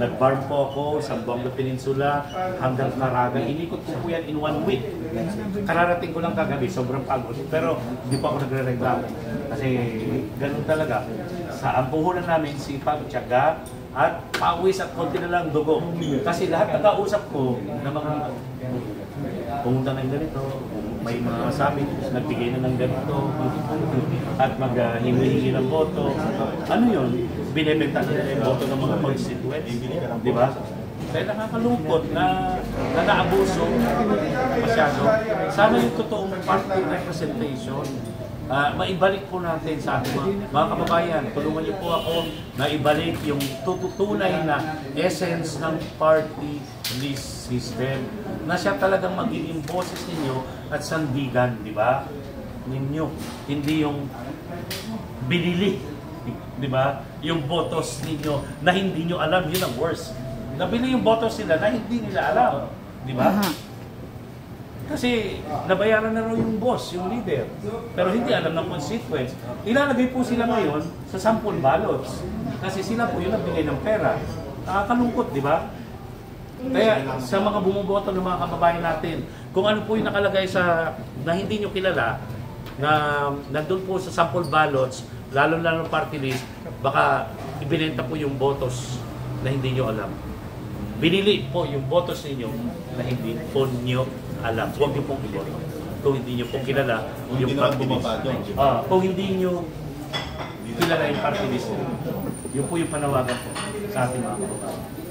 Nag-farm po ako sa Buanga Peninsula hanggang Caraga. Inikot ko po yan in 1 week. Kararating ko lang kagabi, sobrang pagod. Pero hindi po ako nagre-reklamo. Kasi ganun talaga. Sa ampuhunan namin, sipag, tiyaga, at pawis at konti na lang dugo. Kasi lahat nag-ausap ko na mga pumunta ng ganito, may mga sabi, nagbigay na ng ganito, at mag-hihingi ng boto. Ano yun? Binibenta nila yung boto ng mga constituents. Di ba? Kaya nakakalungkot na naabuso masyado. Sana yung totoong party representation, maibalik po natin sa ating mga kababayan. Tulungan niyo po ako na ibalik yung tututunay na essence ng party list system na siya talagang magiging boses ninyo at sandigan, di ba? Ninyo. Hindi yung binili, di ba? Yung botos ninyo na hindi nyo alam, yun ang worst. Nabili yung botos nila na hindi nila alam, di ba? Kasi nabayaran na raw yung boss, yung leader. Pero hindi alam ng constituents. Ilalagay po sila ngayon sa sample ballots. Kasi sila po yung nagbigay ng pera. Nakakalungkot, di ba? Kaya sa mga bumuboto ng mga kababayan natin, kung ano po yung nakalagay sa na hindi nyo kilala, na nandun po sa sample ballots, lalo-lalo party list, baka ibinenta po yung botos na hindi nyo alam. Binili po yung botos ninyo na hindi po nyo alam. Huwag niyo pong iboto. Kung hindi niyo po kilala yung party list. Kung hindi niyo kilala yung party list, yun po yung panawagan po sa ating mga kababayan.